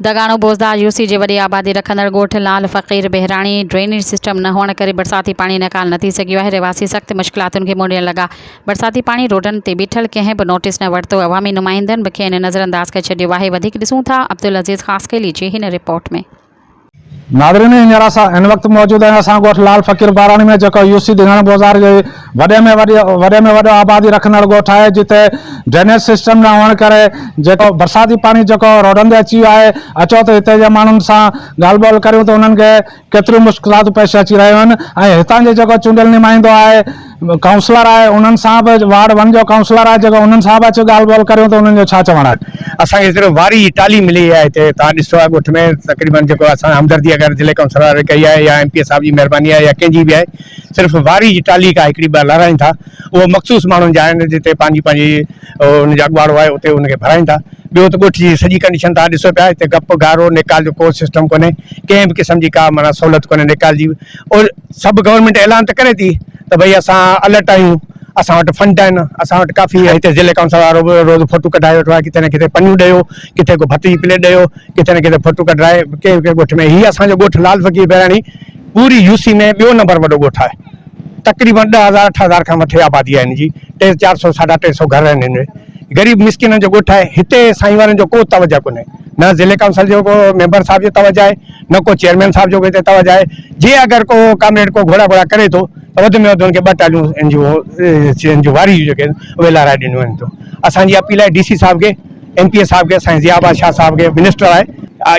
दगाणो Bozdar UC जे वॾी आबादी रखंदड़ ॻोठ लाल फ़क़ीर बहिराणी ड्रेनेज सिस्टम न हुअण करे बरसाती पाणी निकाल न थी सघियो आहे। रहवासी सख़्त मुश्किलातुनि खे मुंहुं ॾियण लॻा। बरसाती पाणी रोडनि ते बीठल कंहिं बि नोटिस न वरितो। अवामी नुमाइंदनि बि खेनि नज़रअंदाज करे छॾियो आहे। वधीक ॾिसूं था अब्दुल अज़ीज़ ख़ासकेली जी हिन रिपोर्ट में। नादरीन हींअर असां हिन वक़्तु मौजूद आहियूं असां ॻोठ लाल फ़क़ीर बहिराणी में जेको यूसी दिगाणो बाज़ार जे वॾे में वॾो आबादी रखंदड़ ॻोठ आहे, जिते ड्रेनेज सिस्टम न हुअण करे जेको बरसाती पाणी जेको रोडनि ते अची वियो आहे। अचो त हिते जे माण्हुनि सां ॻाल्हि ॿोल करियूं त उन्हनि खे केतिरियूं मुश्किलातूं पेश अची रहियूं आहिनि। ऐं हितां जो जेको चूंडियल नुमाइंदो आहे, काउंसलर आहे, उन्हनि सां बि वार्ड 1 जो काउंसलर आहे जेको, उन्हनि सां बि अची ॻाल्हि ॿोल करियूं त उन्हनि जो छा चवणु आहे। असांखे सिर्फ़ु वारी जी टाली मिली आहे हिते। तव्हां ॾिसो आहे ॻोठ में तक़रीबन जेको असां हमदर्दी अगरि ज़िले काउंसलर वारे कई आहे या MP साहब जी महिरबानी आहे या कंहिंजी बि आहे, सिर्फ़ु वारी जी टाली का हिकिड़ी ॿ लहाराइनि था। उहो मख़सूस माण्हुनि जा आहिनि जिते पंहिंजी उनजो अॻवाड़ो आहे उते उनखे भराइनि था। ॿियो त ॻोठ जी सॼी कंडीशन तव्हां ॾिसो पिया, हिते गप गारो निकाल जो को सिस्टम कोन्हे, कंहिं बि क़िस्म जी का माना सहूलियत कोन्हे निकाल जी। और सभु गवर्नमेंट ऐलान त करे थी त भई असां अलर्ट आहियूं, असां वटि फंड आहिनि, असां वटि काफ़ी आहे। हिते ज़िले काउंसिल वारो बि रोज़ु फोटू कढाए वेठो आहे, किथे न किथे पनियूं ॾियो, किथे को भत जी प्लेट ॾियो, किथे न किथे फोटू कढाए कंहिं ॻोठ में। हीअ असांजो ॻोठ लाल फ़क़ीर बहिराणी पूरी यूसी में ॿियो नंबर वॾो ॻोठ आहे। तक़रीबन 10,000 8,000 खां मथे आबादी आहे हिन जी। 300 400 350 घर आहिनि हिन में। ग़रीब मिसकिननि जो ॻोठ आहे। हिते साईं वारनि जो को तवजह कोन्हे, न ज़िले काउंसिल जो को मेंबर साहब जो तवजह आहे, न को चेयरमैन साहब जो हिते तवजह आहे। जे अगरि को कामरेड को घोड़ा करे थो त वधि में वधि हुनखे 2 टालियूं जो वारी जेके आहिनि उहे लाराए ॾिनियूं आहिनि। तो असांजी अपील आहे DC साहब खे, MP साहब खे, साईं ज़ियाबाद शाह साहब खे, मिनिस्टर आहे,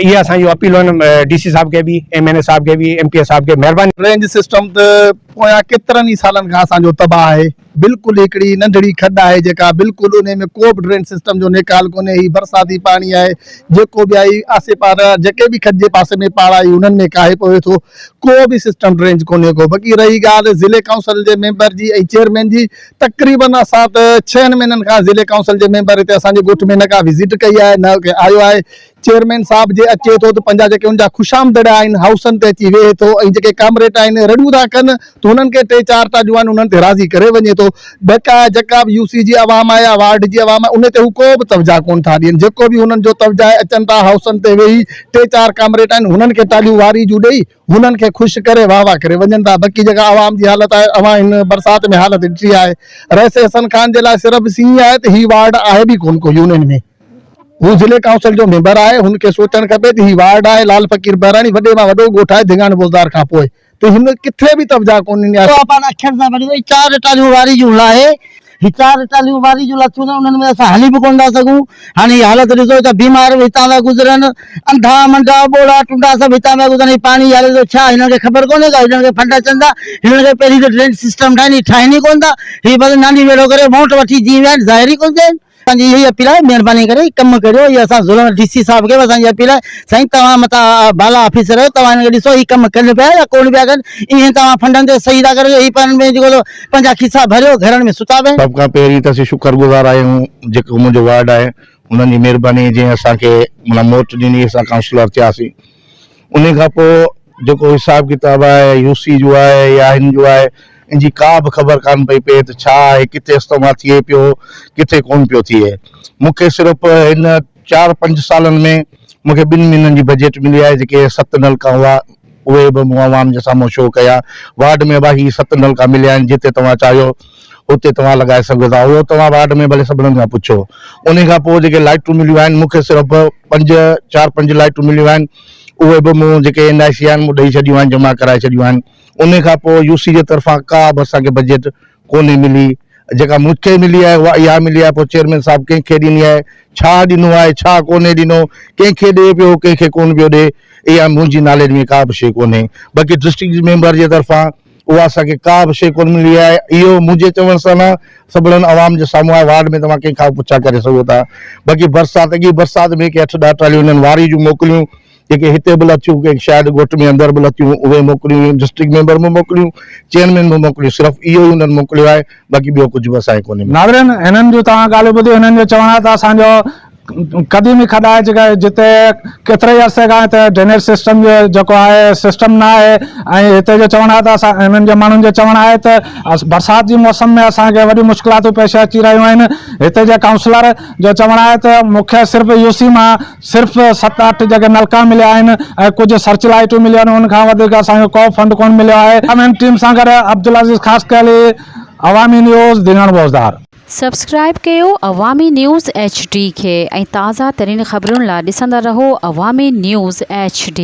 इहा असांजी अपील आहिनि DC साहब खे बि, MNA साहब खे बि, MP साहब खे। महिरबानी। ड्रेनेज सिस्टम त पोयां केतिरनि ई सालनि खां असांजो तबाह आहे। बिल्कुलु हिकिड़ी नंढड़ी खॾ आहे जेका बिल्कुलु उन में को बि ड्रेन सिस्टम जो निकाल कोन्हे। ही बरसाती पाणी आहे जेको बि आहे आसे पासे जेके बि खॾ जे पासे में पाड़ा आई उन्हनि में काहे पवे थो, को बि सिस्टम ड्रेनेज कोन्हे को। बाक़ी रही ॻाल्हि ज़िले काउंसिल जे मेंबर जी ऐं चेयरमैन जी, तक़रीबन असां त 6 महीननि खां ज़िले काउंसिल जे मेंबर हिते असांजे ॻोठ में न का विज़िट कई आहे, न आयो आहे। चेयरमैन साहब जे अचे थो त पंहिंजा जेके उनजा ख़ुशामदड़ आहिनि हाउसनि ते अची वेहे थो, ऐं जेके कामरेट आहिनि रड़ियूं था कनि त हुननि खे 3-4 टालियूं आहिनि उन्हनि ते राज़ी करे वञे थो। बक़ाया जेका बि यूसी जी आवाम आहे या वार्ड जी आवाम आहे उन ते हू को बि तवजा कोन था ॾियनि। जेको बि हुननि जो तवजा आहे, अचनि था हाउसनि ते वेही 3-4 कामरेट आहिनि हुननि खे टालियूं वारी जूं ॾेई हुननि खे ख़ुशि करे वाह वाह करे वञनि था। बाक़ी जेका आवाम जी हालत आहे, अवां हिन बरसाति में हालत ॾिठी आहे। रईस हसन खान जे लाइ सिर्फ़ु सीउ आहे त ही वार्ड आहे बि कोन को यूनियन में। हू ज़िले काउंसिल जो मेंबर आहे, हुनखे सोचणु खपे त ही वार्ड आहे लाल फ़क़ीर बहिराणी, वॾे मां वॾो ॻोठ आहे दिगाणो बाज़ार खां पोइ, त हिन किथे बि तवजा कोन्हनि। 4 टालियूं वारी जूं लाहे, ही 4 टालियूं वारी जूं लथियूं त उन्हनि में असां हली बि कोन था सघूं। हाणे ही हालत ॾिसो त बीमार बि हितां था गुज़रनि, अंधा मंडा ॿोड़ा टुंडा सभु हितां था गुज़रनि। पाणी हले थो छा हिननि खे ख़बर कोन्हे का, हिननि खे फंड अचनि था, हिननि खे पहिरीं त ड्रेनेज सिस्टम ठाहिनि कोन था। ही बस नानी वेड़ो करे वोट वठी जी विया आहिनि, ज़ाहिर ई कोन थिया आहिनि। असांजी इहा अपील आहे, महिरबानी करे कमु करियो। इहा असां ज़रूरु DC साहब खे असांजी अपील आहे, साईं तव्हां मथां बाला ऑफिसर आहियो, तव्हां हिनखे ॾिसो ही कमु कनि पिया या कोन पिया कनि। ईअं तव्हां फंडनि ते सही था करियो, ही पाण में जेको पंहिंजा खिसा भरियो घरनि में सुता पिया। सभ खां पहिरीं त असीं शुक्रगुज़ार आहियूं जेको मुंहिंजो वार्ड आहे उन्हनि जी महिरबानी, जीअं असांखे माना मोट ॾिनी असां काउंसलर थियासीं। उन खां पोइ जेको हिसाब किताब आहे यूसी जो आहे या हिन जो आहे, इनजी का बि ख़बर कान पई पए त छा आहे, किथे इस्तेमालु थिए पियो, किथे कोन पियो थिए। मूंखे सिर्फ़ु हिन 4-5 सालनि में मूंखे 2 महीननि जी बजट मिली आहे। जेके 7 नलका हुआ उहे बि मूं आवाम जे साम्हूं शो कया। वार्ड में बि 7 नलका मिलिया आहिनि, जिते तव्हां चाहियो उते तव्हां लॻाए सघो था। उहो तव्हां वार्ड में भले सभिनीनि खां पुछो। उन खां पोइ जेके लाइटूं मिलियूं आहिनि, मूंखे सिर्फ़ु 4-5 लाइटूं मिलियूं आहिनि, उहे बि मूं जेके NIC आहिनि मूं ॾेई छॾियूं आहिनि, जमा कराए छॾियूं आहिनि। उन खां पोइ यूसी जे तरफ़ां का बि असांखे बजट कोन्हे मिली। जेका मूंखे मिली आहे उहा इहा मिली आहे। पोइ चेयरमैन साहब कंहिंखे ॾिनी आहे, छा ॾिनो आहे, छा कोन्हे ॾिनो, कंहिंखे ॾिए पियो कंहिंखे कोन पियो ॾिए, इहा मुंहिंजी नॉलेज में का बि शइ कोन्हे। बाक़ी डिस्ट्रिक्ट मेंबर जे तरफ़ां उहा असांखे का बि शइ कोन मिली आहे। इहो मुंहिंजे चवण सां न सभिनीनि आवाम जे साम्हूं आहे। वार्ड में तव्हां कंहिंखां पुछा करे सघो था। बाक़ी बरसाति में के 8-10 टालियूं हिननि वारी जूं मोकिलियूं, जेके हिते बि लथियूं, के शायदि ॻोठ में अंदरि बि लथियूं, उहे मोकिलियूं, डिस्ट्रिक्ट मेंबर में मोकिलियूं, चेयरमैन में मोकिलियूं। सिर्फ़ु इहो ई हुननि मोकिलियो आहे, बाक़ी ॿियो कुझु बि असांखे कोन्हे। नादरीन, हिननि जूं तव्हां ॻाल्हियूं ॿुधियूं। हिननि जो चवणु आहे त असांजो क़दीमी खॾा आहे जेका जिते केतिरे ई अरसे खां हिते ड्रेनेज सिस्टम जो जेको आहे सिस्टम न आहे ऐं हिते जो चवणु आहे त असां हिननि जे माण्हुनि जो चवणु आहे त बरसाति जी मौसम में असांखे वॾियूं मुश्किलातूं पेश अची रहियूं आहिनि। हिते जे काउंसलर जो चवणु आहे त मूंखे सिर्फ़ु यूसी मां सिर्फ़ु 7-8 जॻह नलका मिलिया आहिनि ऐं कुझु सर्च लाइटूं मिलियूं आहिनि, उन खां वधीक असांखे को फंड कोन मिलियो आहे। टीम सां गॾु अब्दुल अज़ीज़ ख़ासि कयली अवामी न्यूज़ दिंगण बोज़दार। सब्सक्राइब कयो अवामी न्यूज़ HD खे ऐं ताज़ा तरीन ख़बरुनि लाइ ॾिसंदा रहो अवामी न्यूज़ HD।